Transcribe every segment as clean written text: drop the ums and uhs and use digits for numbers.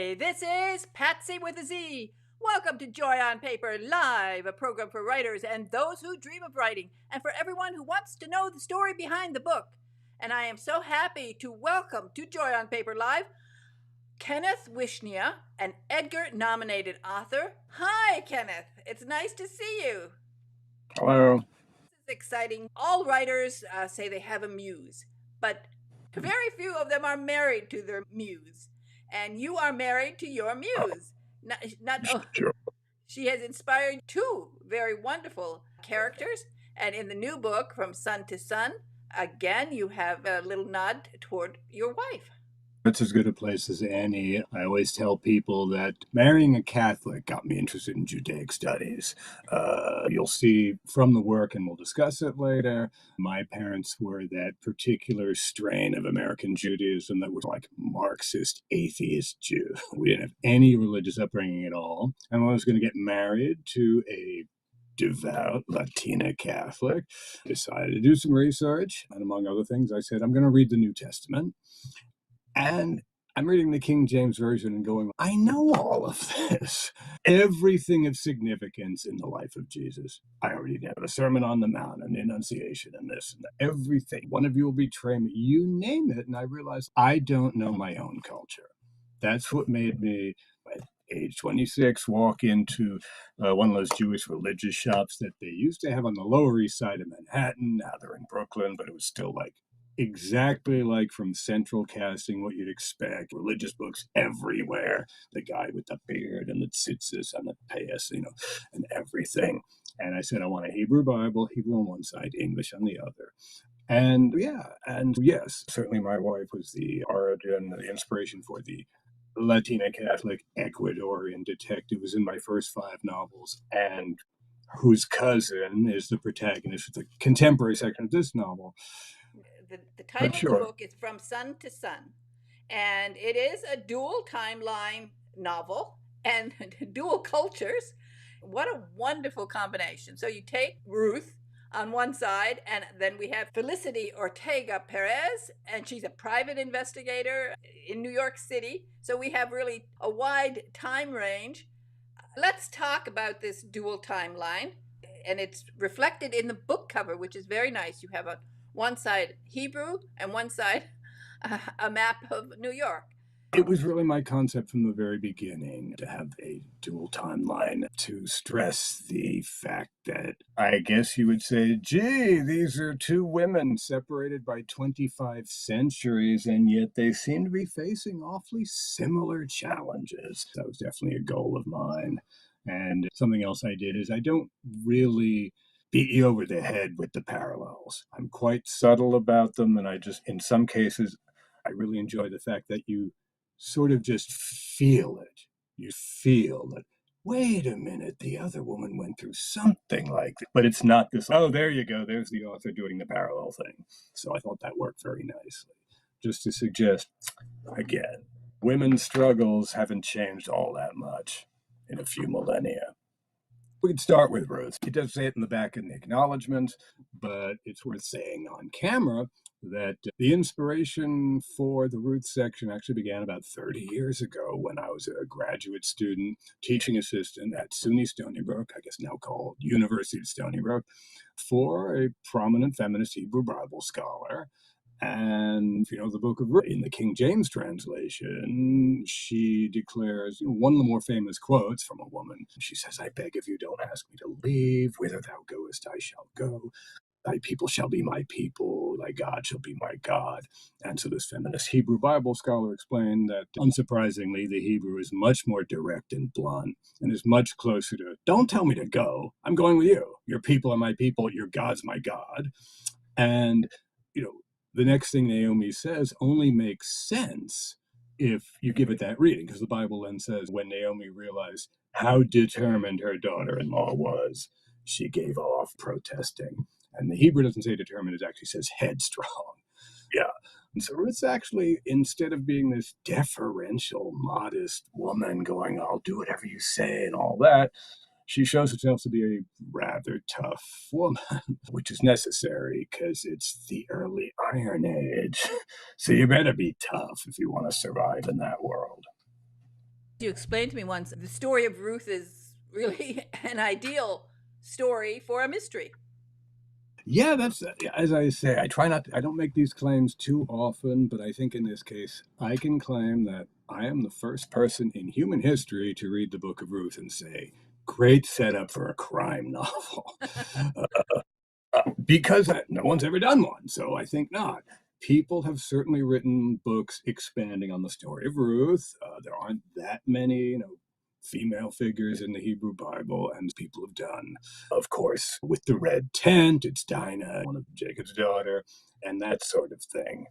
Hi, this is Patsy with a Z. Welcome to Joy on Paper Live, a program for writers and those who dream of writing, and for everyone who wants to know the story behind the book. And I am so happy to welcome to Joy on Paper Live Kenneth Wishnia, an Edgar-nominated author. Hi, Kenneth. It's nice to see you. Hello. This is exciting. All writers say they have a muse, but very few of them are married to their muse. And you are married to your muse. Sure. She has inspired two very wonderful characters. And in the new book, From Sun to Sun, again, you have a little nod toward your wife. It's as good a place as any. I always tell people that marrying a Catholic got me interested in Judaic studies. You'll see from the work, and we'll discuss it later, my parents were that particular strain of American Judaism that was like Marxist, atheist Jew. We didn't have any religious upbringing at all. And when I was going to get married to a devout Latina Catholic, decided to do some research. And among other things, I said, I'm going to read the New Testament. And I'm reading the King James Version and going, I know all of this. Everything of significance in the life of Jesus. I already have a Sermon on the Mount, an Annunciation, and this and that. Everything. One of you will betray me. You name it. And I realized I don't know my own culture. That's what made me, at age 26, walk into one of those Jewish religious shops that they used to have on the Lower East Side of Manhattan. Now they're in Brooklyn, but it was still like exactly like from Central Casting, what you'd expect. Religious books everywhere. The guy with the beard and the tzitzis and the payas, and everything. And I said, I want a Hebrew Bible, Hebrew on one side, English on the other. And yes, certainly my wife was the origin, the inspiration for the Latina Catholic Ecuadorian detective. Was in my first 5 novels, and whose cousin is the protagonist of the contemporary section of this novel. The title of the book is From Sun to Sun, and it is a dual timeline novel and dual cultures. What a wonderful combination. So you take Ruth on one side, and then we have Felicity Ortega Perez, and she's a private investigator in New York City. So we have really a wide time range. Let's talk about this dual timeline, and it's reflected in the book cover, which is very nice. You have a one side Hebrew and one side a map of New York. It was really my concept from the very beginning to have a dual timeline, to stress the fact that I guess you would say, gee, these are two women separated by 25 centuries, and yet they seem to be facing awfully similar challenges. That was definitely a goal of mine. And something else I did is I don't really beat you over the head with the parallels. I'm quite subtle about them, and in some cases, I really enjoy the fact that you sort of just feel it. You feel that, wait a minute, the other woman went through something like that. But it's not this, oh, there you go, there's the author doing the parallel thing. So I thought that worked very nicely. Just to suggest, again, women's struggles haven't changed all that much in a few millennia. We could start with Ruth. He does say it in the back in the acknowledgement, but it's worth saying on camera that the inspiration for the Ruth section actually began about 30 years ago when I was a graduate student, teaching assistant at SUNY Stony Brook, I guess now called University of Stony Brook, for a prominent feminist Hebrew Bible scholar. And, the Book of Ruth, in the King James translation, she declares one of the more famous quotes from a woman. She says, I beg of you, don't ask me to leave. Whither thou goest, I shall go. Thy people shall be my people. Thy God shall be my God. And so this feminist Hebrew Bible scholar explained that, unsurprisingly, the Hebrew is much more direct and blunt and is much closer to, don't tell me to go. I'm going with you. Your people are my people. Your God's my God. And, the next thing Naomi says only makes sense if you give it that reading, because the Bible then says when Naomi realized how determined her daughter-in-law was, she gave off protesting. And the Hebrew doesn't say determined, it actually says headstrong. Yeah. And so Ruth's actually, instead of being this deferential, modest woman going, I'll do whatever you say and all that, she shows herself to be a rather tough woman, which is necessary because it's the early Iron Age. So you better be tough if you want to survive in that world. You explained to me once the story of Ruth is really an ideal story for a mystery. Yeah, that's as I say, I don't make these claims too often, but I think in this case, I can claim that I am the first person in human history to read the Book of Ruth and say, great setup for a crime novel. Because no one's ever done one, so I think not. People have certainly written books expanding on the story of Ruth. There aren't that many, female figures in the Hebrew Bible, and people have done, of course, with the red tent, it's Dinah, one of Jacob's daughter, and that sort of thing.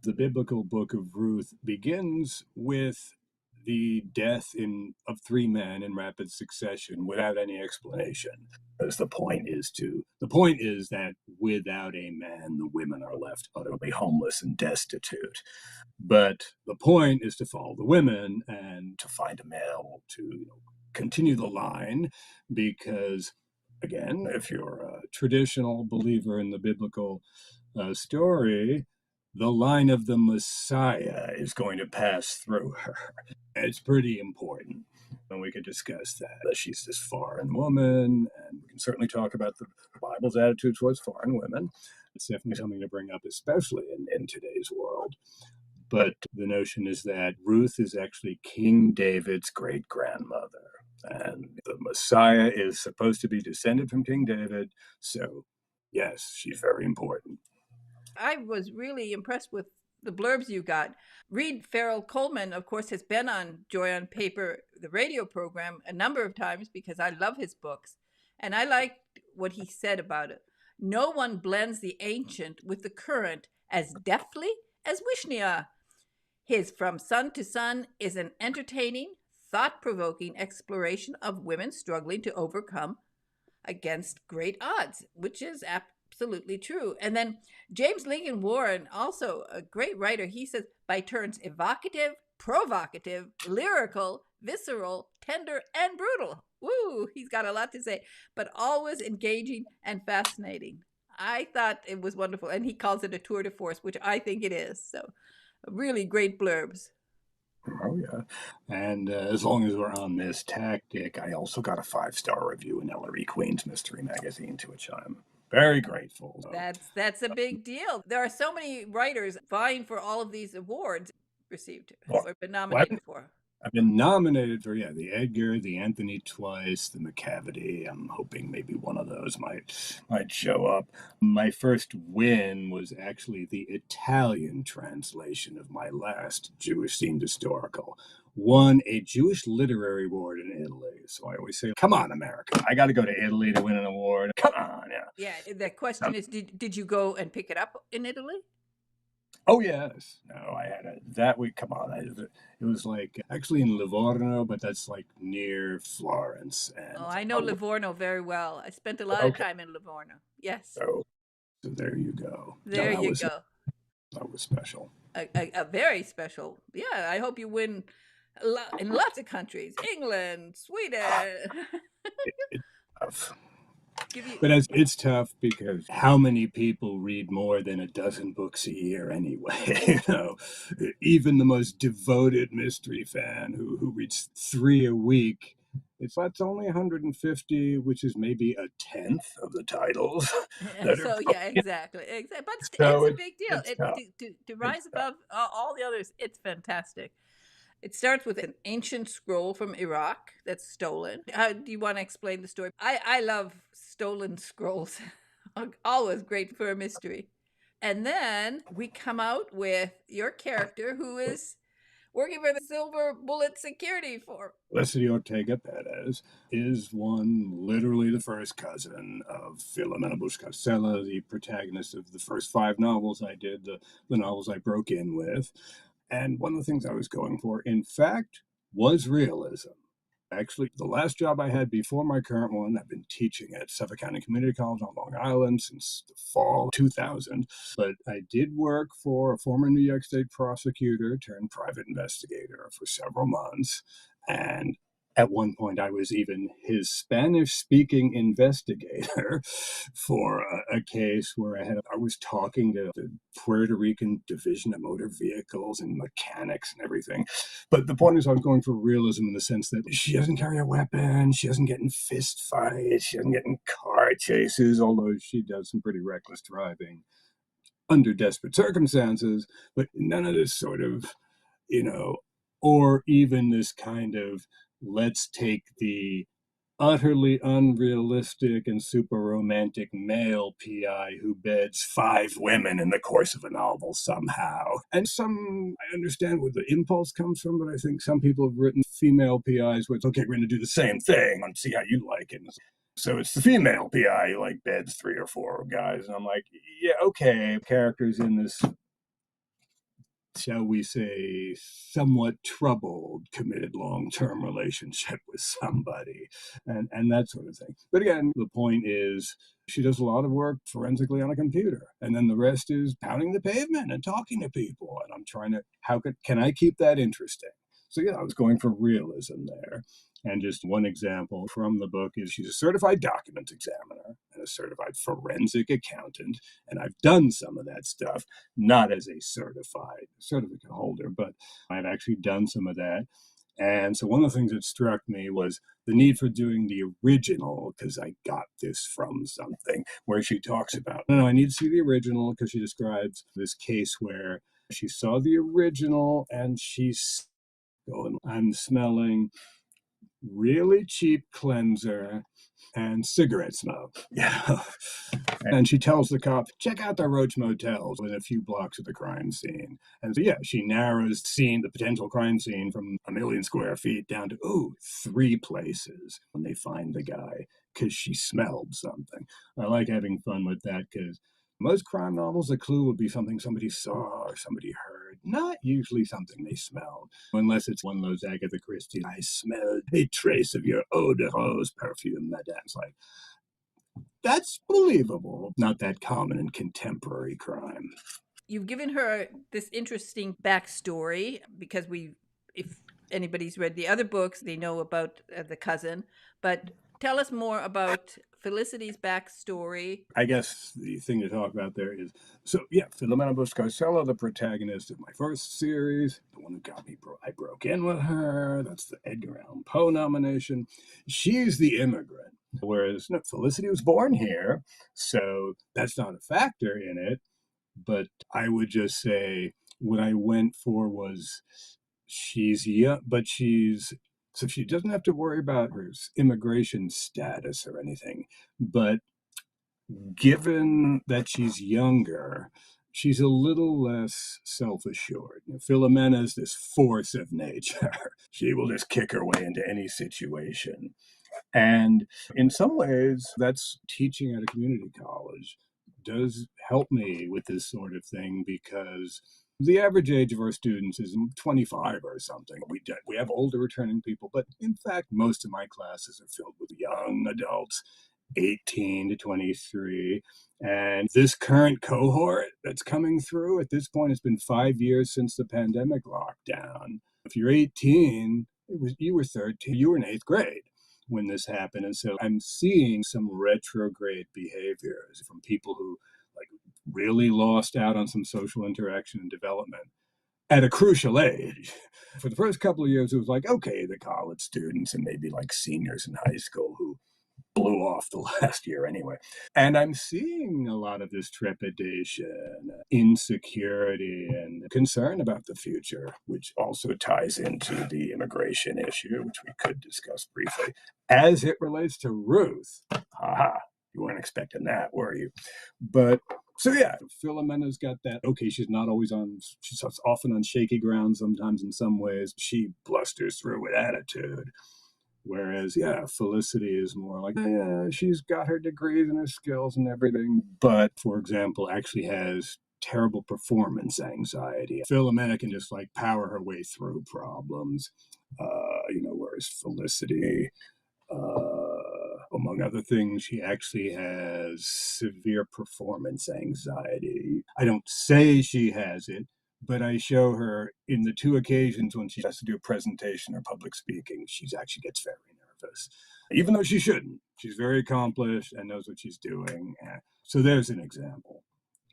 The biblical book of Ruth begins with the death of three men in rapid succession without any explanation. Because the point is that without a man, the women are left utterly homeless and destitute. But the point is to follow the women and to find a male to continue the line, because again, if you're a traditional believer in the biblical story, the line of the Messiah is going to pass through her. It's pretty important. And we could discuss that. She's this foreign woman, and we can certainly talk about the Bible's attitude towards foreign women. It's definitely something to bring up, especially in today's world. But the notion is that Ruth is actually King David's great grandmother, and the Messiah is supposed to be descended from King David. So, yes, she's very important. I was really impressed with the blurbs you got. Reed Farrell Coleman, of course, has been on Joy on Paper, the radio program, a number of times because I love his books. And I liked what he said about it. No one blends the ancient with the current as deftly as Wishnia. His From Sun to Sun is an entertaining, thought provoking exploration of women struggling to overcome against great odds, which is absolutely true. And then James Lincoln Warren, also a great writer, he says, by turns evocative, provocative, lyrical, visceral, tender, and brutal. Woo, he's got a lot to say, but always engaging and fascinating. I thought it was wonderful. And he calls it a tour de force, which I think it is. So, really great blurbs. Oh, yeah. And as long as we're on this tactic, I also got a 5-star review in Ellery Queen's Mystery Magazine, to which I'm very grateful. That's a big deal. There are so many writers vying for all of these awards received or been nominated for. I've been nominated for the Edgar, the Anthony Twice, the McCavity. I'm hoping maybe one of those might show up. My first win was actually the Italian translation of my last Jewish themed historical. Won a Jewish literary award in Italy. So I always say, come on, America. I got to go to Italy to win an award. Come on, yeah. Yeah, the question is, did you go and pick it up in Italy? Oh, yes. No, I had that week. Come on. It was like actually in Livorno, but that's like near Florence. And I know Livorno very well. I spent a lot of time in Livorno. Yes. So there you go. There you go. That was special. A very special. Yeah, I hope you win in lots of countries. England, Sweden. It's tough. But it's tough because how many people read more than a dozen books a year anyway? Even the most devoted mystery fan who reads 3 a week, that's only 150, which is maybe a tenth of the titles. So yeah, exactly. But it's a big deal. To rise above all the others, it's fantastic. It starts with an ancient scroll from Iraq that's stolen. How do you want to explain the story? I love stolen scrolls. Always great for a mystery. And then we come out with your character who is working for the Silver Bullet Security for Felicity Ortega Perez is literally the first cousin of Filomena Buscasella, the protagonist of the first 5 novels I did, the novels I broke in with. And one of the things I was going for, in fact, was realism. Actually, the last job I had before my current one, I've been teaching at Suffolk County Community College on Long Island since the fall of 2000. But I did work for a former New York State prosecutor turned private investigator for several months. And At one point, I was even his Spanish-speaking investigator for a case where I was talking to the Puerto Rican Division of Motor Vehicles and mechanics and everything. But the point is, I was going for realism in the sense that she doesn't carry a weapon, she doesn't get in fist fights, she doesn't get in car chases, although she does some pretty reckless driving under desperate circumstances, but none of this sort of, you know, or even this kind of let's take the utterly unrealistic and super romantic male PI who beds 5 women in the course of a novel somehow. And I understand where the impulse comes from, but I think some people have written female PIs where it's okay, we're going to do the same thing and see how you like it. So it's the female PI who like beds 3 or 4 guys. And I'm like, yeah, okay, characters in this, shall we say, somewhat troubled, committed long-term relationship with somebody, and that sort of thing. But again, the point is, she does a lot of work forensically on a computer, and then the rest is pounding the pavement and talking to people. And I'm trying to, can I keep that interesting? So yeah, I was going for realism there. And just one example from the book is she's a certified documents examiner and a certified forensic accountant. And I've done some of that stuff, not as a certified certificate holder, but I've actually done some of that. And so one of the things that struck me was the need for doing the original, because I got this from something where she talks about, no, I need to see the original, because she describes this case where she saw the original and she's going, I'm smelling really cheap cleanser and cigarette smoke. Yeah. And she tells the cop, check out the Roach Motels within a few blocks of the crime scene. And so, yeah, she narrows the potential crime scene from 1,000,000 square feet down to, 3 places when they find the guy, because she smelled something. I like having fun with that, because most crime novels, the clue would be something somebody saw or somebody heard, not usually something they smelled, unless it's one of those Agatha Christie, I smelled a trace of your eau de rose perfume, madame. It's like, that's believable. Not that common in contemporary crime. You've given her this interesting backstory because if anybody's read the other books, they know about the cousin. But tell us more about Felicity's backstory. I guess the thing to talk about there is, so yeah, Filomena Buscarcella, the protagonist of my first series, the one who got me, I broke in with her. That's the Edgar Allan Poe nomination. She's the immigrant, whereas no, Felicity was born here, so that's not a factor in it. But I would just say what I went for was she's young, but so she doesn't have to worry about her immigration status or anything. But given that she's younger, she's a little less self-assured. Philomena is this force of nature. She will just kick her way into any situation. And in some ways, that's teaching at a community college does help me with this sort of thing, because the average age of our students is 25 or something. We have older returning people, but in fact, most of my classes are filled with young adults, 18 to 23. And this current cohort that's coming through, at this point, it's been 5 years since the pandemic lockdown. If you're 18, you were 13, you were in 8th grade when this happened. And so I'm seeing some retrograde behaviors from people who like really lost out on some social interaction and development at a crucial age. For the first couple of years, it was like, okay, the college students and maybe like seniors in high school who blew off the last year anyway. And I'm seeing a lot of this trepidation, insecurity, and concern about the future, which also ties into the immigration issue, which we could discuss briefly, as it relates to Ruth. Haha, you weren't expecting that, were you? But so yeah, Philomena's got that. Okay, she's often on shaky ground sometimes in some ways. She blusters through with attitude. Whereas, yeah, Felicity is more like, yeah, she's got her degrees and her skills and everything, but, for example, actually has terrible performance anxiety. Philomena can just like power her way through problems, whereas Felicity, among other things, she actually has severe performance anxiety. I don't say she has it, but I show her in the two occasions when she has to do a presentation or public speaking, she actually gets very nervous, even though she shouldn't. She's very accomplished and knows what she's doing. So there's an example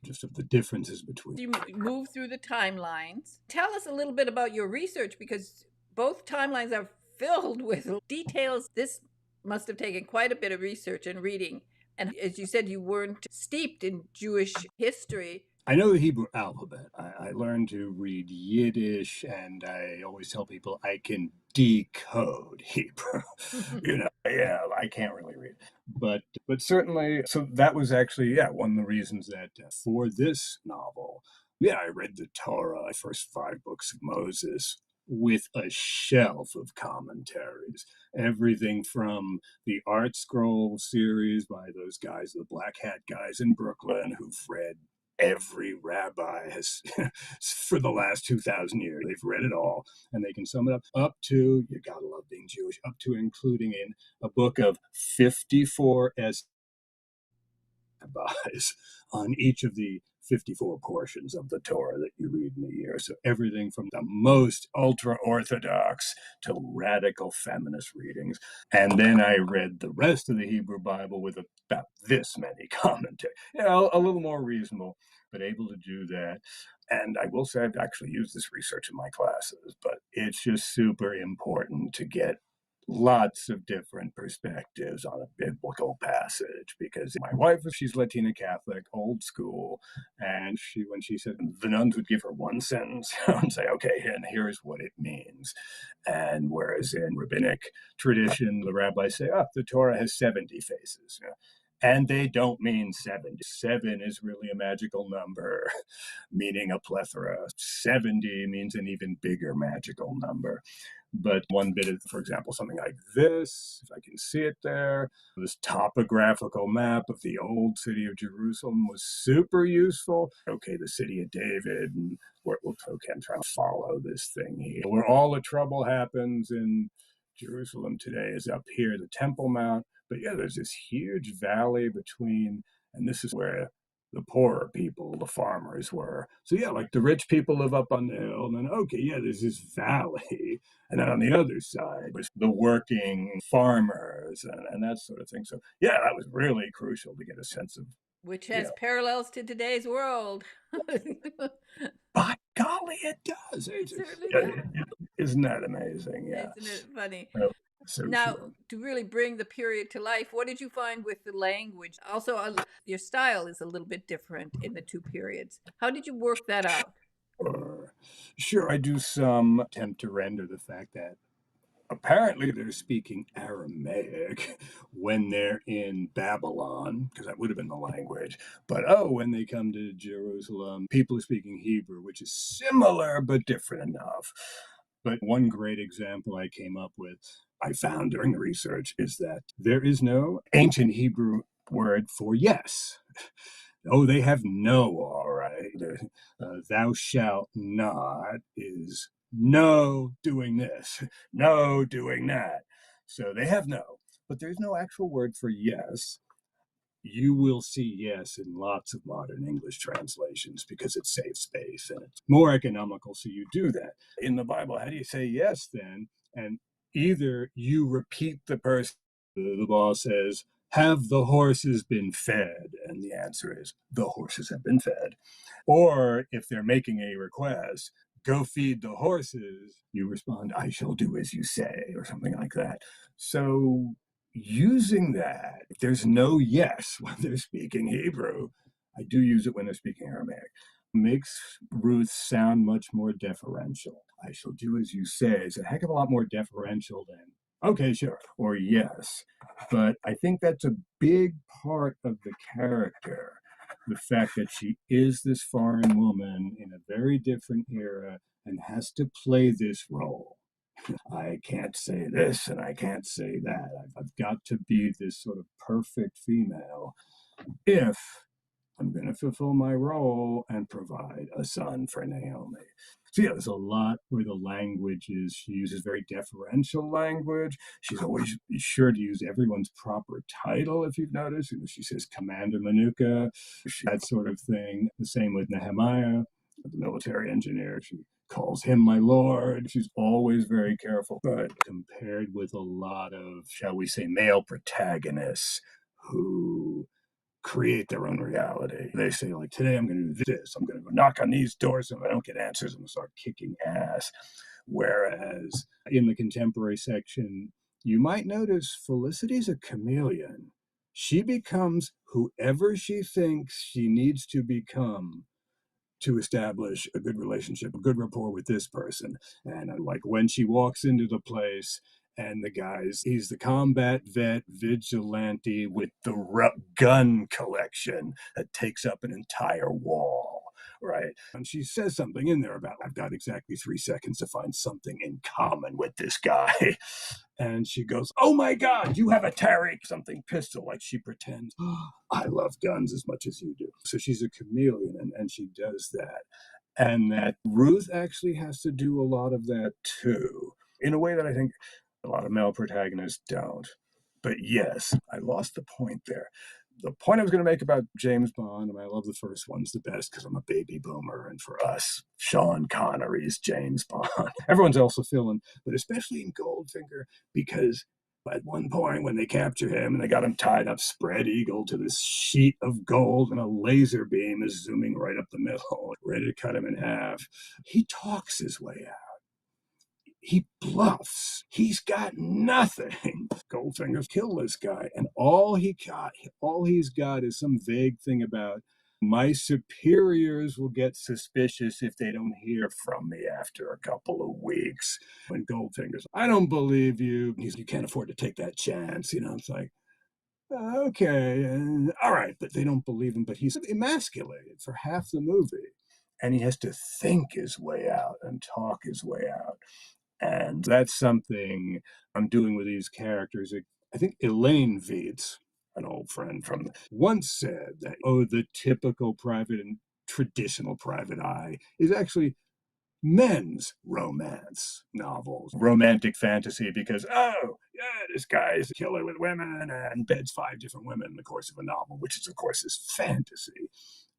just of the differences between. You move through the timelines. Tell us a little bit about your research, because both timelines are filled with details. This must have taken quite a bit of research and reading. And as you said, you weren't steeped in Jewish history. I know the Hebrew alphabet. I learned to read Yiddish, and I always tell people I can decode Hebrew. Yeah, I can't really read, but certainly. So that was actually one of the reasons that for this novel, I read the Torah, the first 5 books of Moses, with a shelf of commentaries. Everything from the Art Scroll series by those guys, the Black Hat guys in Brooklyn, who've read every rabbi has for the last 2,000 years. They've read it all, and they can sum it up to, you gotta love being Jewish, up to including in a book of 54 rabbis on each of the 54 portions of the Torah that you read in a year. So everything from the most ultra-Orthodox to radical feminist readings. And then I read the rest of the Hebrew Bible with about this many commentaries. A little more reasonable, but able to do that. And I will say I've actually used this research in my classes, but it's just super important to get lots of different perspectives on a biblical passage, because my wife, she's Latina Catholic, old school, and when she said the nuns would give her one sentence and say, okay, and here's what it means. And whereas in rabbinic tradition, the rabbis say, the Torah has 70 faces. And they don't mean 70. 7 is really a magical number, meaning a plethora. 70 means an even bigger magical number. But one bit of, for example, something like this, if I can see it there, this topographical map of the old city of Jerusalem was super useful. Okay, the city of David, and I'm trying to follow this thing here. Where all the trouble happens in Jerusalem today is up here, the Temple Mount. But there's this huge valley between, and this is where the poorer people, the farmers, were. So like the rich people live up on the hill, and then there's this valley, and then on the other side was the working farmers and that sort of thing. So that was really crucial to get a sense of, which has parallels to today's world. By golly, it does. It certainly does. Isn't that amazing? Yeah. Isn't it funny? So now, to really bring the period to life, what did you find with the language? Also, your style is a little bit different in the two periods. How did you work that out? Sure, I do some attempt to render the fact that apparently they're speaking Aramaic when they're in Babylon, because that would have been the language. But when they come to Jerusalem, people are speaking Hebrew, which is similar but different enough. But one great example I came up with, I found during the research, is that there is no ancient Hebrew word for yes. They have no, all right. Thou shalt not is no doing this, no doing that. So they have no, but there's no actual word for yes. You will see yes in lots of modern English translations because it saves space and it's more economical, so you do that. In the Bible, how do you say yes then? And either you repeat the person, the law says, have the horses been fed? And the answer is, the horses have been fed. Or if they're making a request, go feed the horses, you respond, I shall do as you say, or something like that. So using that, if there's no yes when they're speaking Hebrew, I do use it when they're speaking Aramaic, makes Ruth sound much more deferential. I shall do as you say is a heck of a lot more deferential than, okay, sure, or yes. But I think that's a big part of the character, the fact that she is this foreign woman in a very different era and has to play this role. I can't say this and I can't say that. I've got to be this sort of perfect female if I'm going to fulfill my role and provide a son for Naomi. So there's a lot where the language is, she uses very deferential language. She's always sure to use everyone's proper title, if you've noticed. She says Commander Manuka, that sort of thing. The same with Nehemiah. the military engineer. She calls him my lord. She's always very careful. But compared with a lot of, shall we say, male protagonists who create their own reality. They say, like, today I'm going to do this. I'm going to go knock on these doors. And if I don't get answers, I'm going to start kicking ass. Whereas in the contemporary section, you might notice Felicity's a chameleon. She becomes whoever she thinks she needs to become to establish a good relationship, a good rapport with this person. And like when she walks into the place and the guy's, he's the combat vet vigilante with the gun collection that takes up an entire wall. Right. And she says something in there about, I've got exactly 3 seconds to find something in common with this guy. And she goes, oh my God, you have a Tariq something pistol. Like she pretends, oh, I love guns as much as you do. So she's a chameleon and she does that. And that Ruth actually has to do a lot of that too, in a way that I think a lot of male protagonists don't. But yes, I lost the point there. The point I was going to make about James Bond, and I love the first one's the best because I'm a baby boomer, and for us, Sean Connery's James Bond. Everyone's also feeling, but especially in Goldfinger, because at one point when they capture him and they got him tied up spread eagle to this sheet of gold and a laser beam is zooming right up the middle, ready to cut him in half, he talks his way out. He bluffs. He's got nothing. Goldfinger's killed this guy, and all he's got is some vague thing about my superiors will get suspicious if they don't hear from me after a couple of weeks. When Goldfinger's, I don't believe you. You can't afford to take that chance. It's like, okay, all right, but they don't believe him. But he's emasculated for half the movie, and he has to think his way out and talk his way out. And that's something I'm doing with these characters. I think Elaine Viets, an old friend from once said that, the typical private and traditional private eye is actually men's romance novels, romantic fantasy, because, this guy is a killer with women and beds 5 different women in the course of a novel, which is, of course, is fantasy.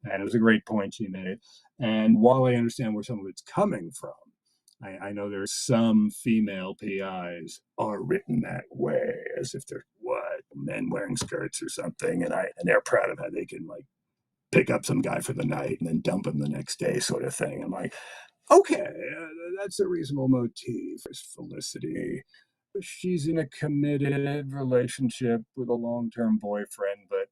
And it was a great point she made. And while I understand where some of it's coming from, I know there's some female PIs are written that way, as if they're men wearing skirts or something, and they're proud of how they can like pick up some guy for the night and then dump him the next day, sort of thing. I'm like, okay, that's a reasonable motif. There's Felicity. She's in a committed relationship with a long-term boyfriend, but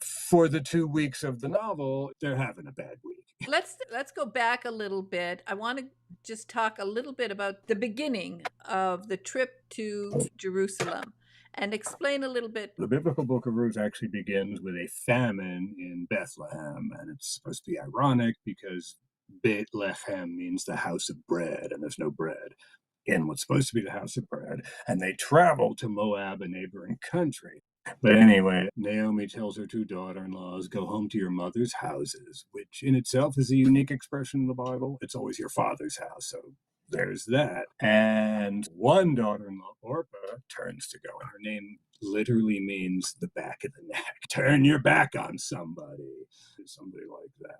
for the 2 weeks of the novel, they're having a bad week. Let's go back a little bit. I want to just talk a little bit about the beginning of the trip to Jerusalem and explain a little bit. The biblical Book of Ruth actually begins with a famine in Bethlehem, and it's supposed to be ironic because Bethlehem means the house of bread, and there's no bread in what's supposed to be the house of bread. And they travel to Moab, a neighboring country. But anyway, Naomi tells her 2 daughter-in-laws, go home to your mother's houses, which in itself is a unique expression in the Bible. It's always your father's house, so there's that. And one daughter-in-law, Orpah, turns to go, and her name literally means the back of the neck. Turn your back on somebody like that.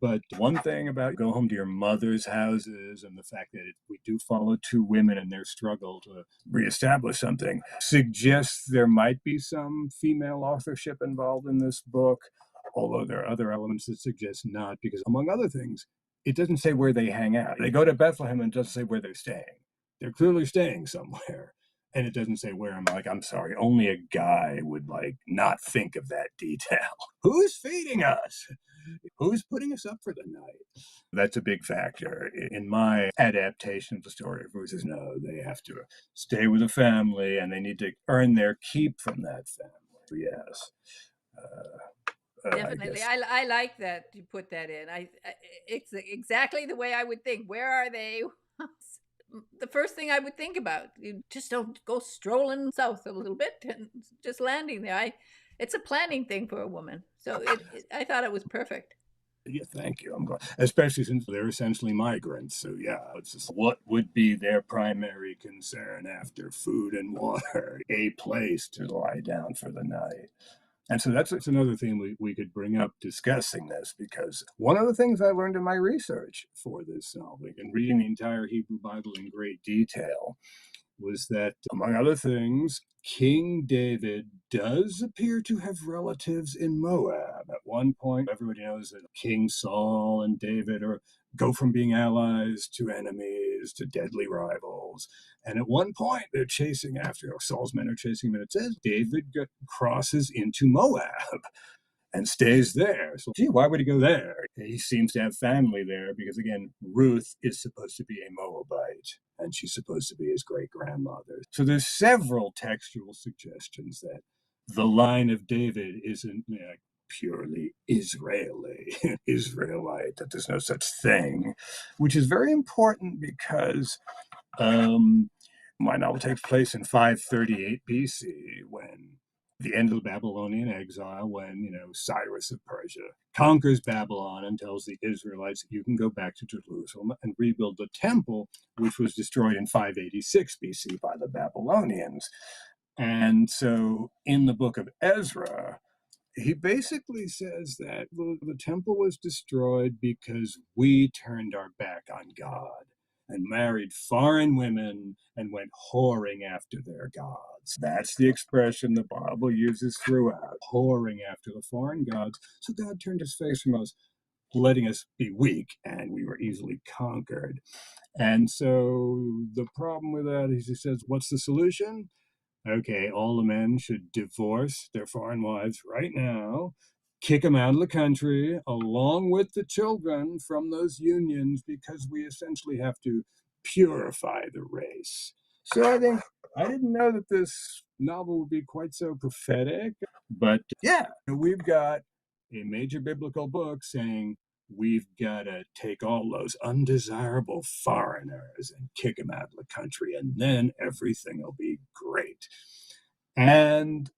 But one thing about go home to your mother's houses and the fact that we do follow 2 women in their struggle to reestablish something suggests there might be some female authorship involved in this book, although there are other elements that suggest not, because among other things, it doesn't say where they hang out. They go to Bethlehem and it doesn't say where they're staying. They're clearly staying somewhere. And it doesn't say where. I'm like, I'm sorry, only a guy would not think of that detail. Who's feeding us? Who's putting us up for the night? That's a big factor in my adaptation of the story of Ruth. No, they have to stay with a family and they need to earn their keep from that family. Yes. Definitely. I like that you put that in. It's exactly the way I would think. Where are they? The first thing I would think about. You just don't go strolling south a little bit and just landing there. It's a planning thing for a woman. So I thought it was perfect. Yeah, thank you. I'm glad, especially since they're essentially migrants. So yeah, it's just what would be their primary concern after food and water? A place to lie down for the night. And so that's another thing we could bring up discussing this, because one of the things I learned in my research for this novel and reading the entire Hebrew Bible in great detail was that, among other things, King David does appear to have relatives in Moab. At one point, everybody knows that King Saul and David go from being allies to enemies to deadly rivals. And at one point, they're chasing after, Saul's men are chasing him, and it says David crosses into Moab and stays there. So, gee, why would he go there? He seems to have family there because, again, Ruth is supposed to be a Moabite, and she's supposed to be his great-grandmother. So there's several textual suggestions that the line of David isn't purely Israeli, Israelite, that there's no such thing, which is very important because my novel takes place in 538 BC, when the end of the Babylonian exile, when Cyrus of Persia conquers Babylon and tells the Israelites that you can go back to Jerusalem and rebuild the temple, which was destroyed in 586 BC by the Babylonians. And so in the book of Ezra, he basically says that the temple was destroyed because we turned our back on God and married foreign women and went whoring after their gods. That's the expression the Bible uses throughout, whoring after the foreign gods. So God turned his face from us, letting us be weak, and we were easily conquered. And so the problem with that is, he says, what's the solution? Okay, all the men should divorce their foreign wives right now, kick them out of the country, along with the children from those unions, because we essentially have to purify the race. So I think, I didn't know that this novel would be quite so prophetic, but yeah, we've got a major biblical book saying we've got to take all those undesirable foreigners and kick them out of the country, and then everything will be great. And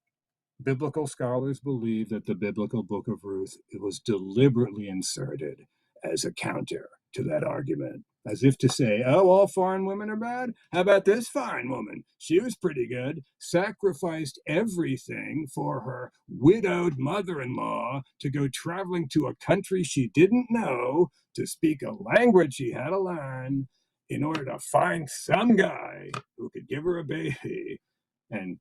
biblical scholars believe that the biblical Book of Ruth was deliberately inserted as a counter to that argument, as if to say, oh, all foreign women are bad? How about this foreign woman? She was pretty good, sacrificed everything for her widowed mother-in-law to go traveling to a country she didn't know, to speak a language she had to learn, in order to find some guy who could give her a baby and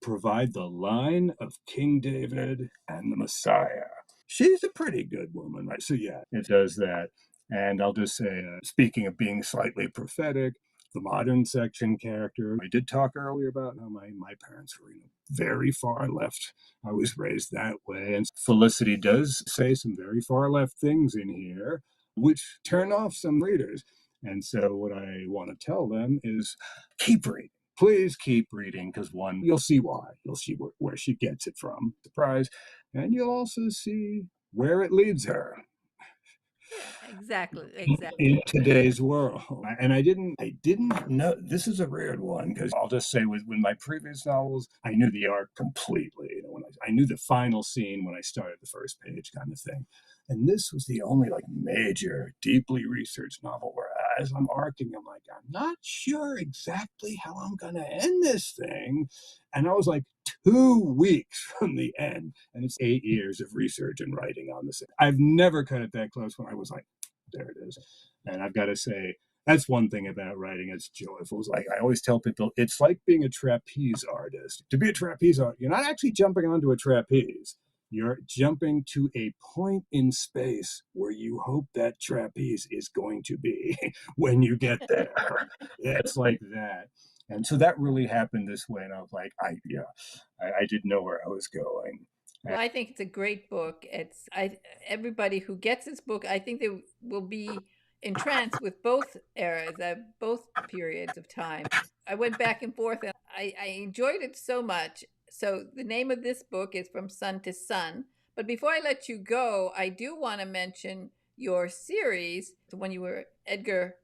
provide the line of King David and the Messiah. She's a pretty good woman, right? So yeah, it does that. And I'll just say, speaking of being slightly prophetic, the modern section character, I did talk earlier about how my parents were very far left. I was raised that way. And Felicity does say some very far left things in here, which turn off some readers. And so what I want to tell them is keep reading. Please keep reading, because one, you'll see why. You'll see where she gets it from, surprise. And you'll also see where it leads her. Yeah, exactly. In today's world. And I didn't know, this is a weird one, because I'll just say with my previous novels, I knew the arc completely. When I knew the final scene when I started the first page, kind of thing. And this was the only major, deeply researched novel where, as I'm arcing, I'm like, I'm not sure exactly how I'm going to end this thing. And I was 2 weeks from the end, and it's 8 years of research and writing on this. I've never cut it that close when I was there it is. And I've got to say, that's one thing about writing. It's joyful. It's I always tell people, it's like being a trapeze artist. To be a trapeze artist, you're not actually jumping onto a trapeze. You're jumping to a point in space where you hope that trapeze is going to be when you get there. It's like that. And so that really happened this way. And I was I didn't know where I was going. Well, I think it's a great book. Everybody who gets this book, I think they will be entranced with both eras, both periods of time. I went back and forth, and I enjoyed it so much. So the name of this book is From Sun to Sun. But before I let you go, I do want to mention your series, when you were Edgar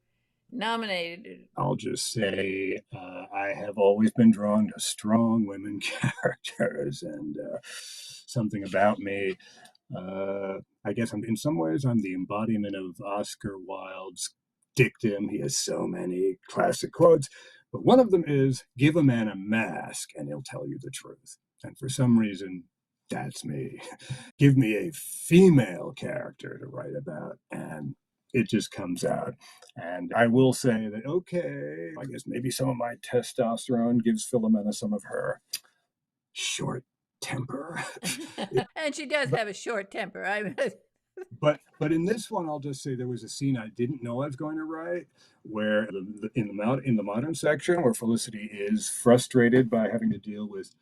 nominated. I'll just say I have always been drawn to strong women characters, and something about me. I guess in some ways I'm the embodiment of Oscar Wilde's dictum. He has so many classic quotes, but one of them is, give a man a mask and he'll tell you the truth. And for some reason, that's me. Give me a female character to write about, and it just comes out. And I will say that, okay, I guess maybe some of my testosterone gives Philomena some of her short temper. And she does have a short temper. But in this one, I'll just say there was a scene I didn't know I was going to write, where in the modern section, where Felicity is frustrated by having to deal with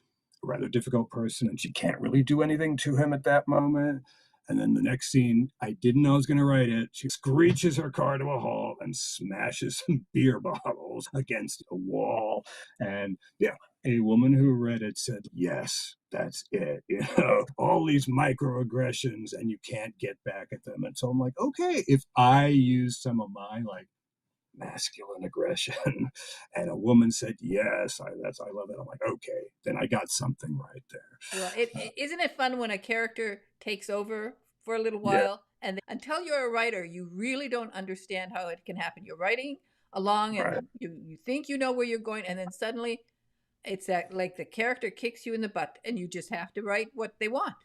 a rather difficult person, and she can't really do anything to him at that moment. And then the next scene, I didn't know I was going to write it. She screeches her car to a halt and smashes some beer bottles against a wall. And yeah, a woman who read it said, yes, that's it. You know, all these microaggressions and you can't get back at them. And so I'm like, okay, if I use some of my like masculine aggression and a woman said, yes, I love it. I'm like, okay, then I got something right there. Well, isn't it fun when a character takes over for a little Yeah, while, and until you're a writer, you really don't understand how it can happen. You're writing along, right. and you think you know where you're going, and then suddenly it's that like the character kicks you in the butt, and you just have to write what they want.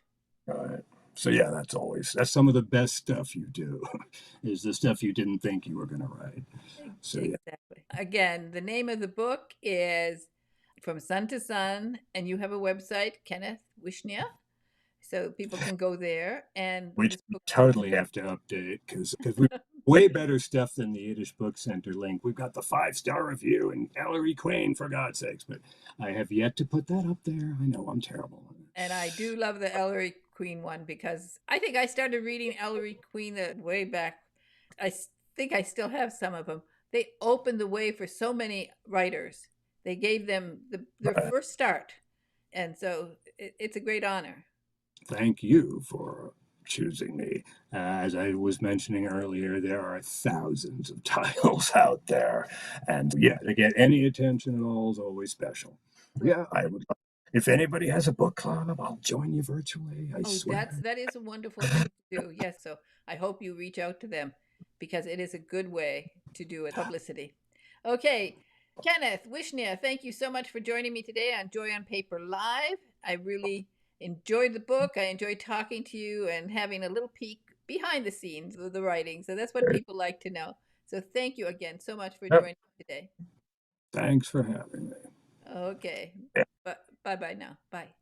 Right. So yeah, that's some of the best stuff you do is the stuff you didn't think you were going to write. So yeah, Exactly. Again, the name of the book is From Sun to Sun, and you have a website, Kenneth Wishnia, so people can go there. And which this we book, totally have to update because we way better stuff than the Yiddish Book Center link. We've got the 5-star review and Ellery Quain, for God's sakes, but I have yet to put that up there. I know I'm terrible on it. and I do love the Ellery Queen one because I think I started reading Ellery Queen the way back. Think I still have some of them. They opened the way for so many writers. They gave them their Right. first start, and so it's a great honor. Thank you for choosing me. As I was mentioning earlier, there are thousands of titles out there. And yeah, to get any attention at all is always special. Well, Yeah, I would. If anybody has a book club, I'll join you virtually. I oh, swear. that is a wonderful thing to do. Yes, so I hope you reach out to them because it is a good way to do it publicity. Okay, Kenneth Wishnia, thank you so much for joining me today on Joy on Paper Live. I really enjoyed the book. I enjoyed talking to you and having a little peek behind the scenes of the writing. So that's what people like to know. So thank you again so much for Yep. joining me today. Thanks for having me. Okay, bye bye now. Bye.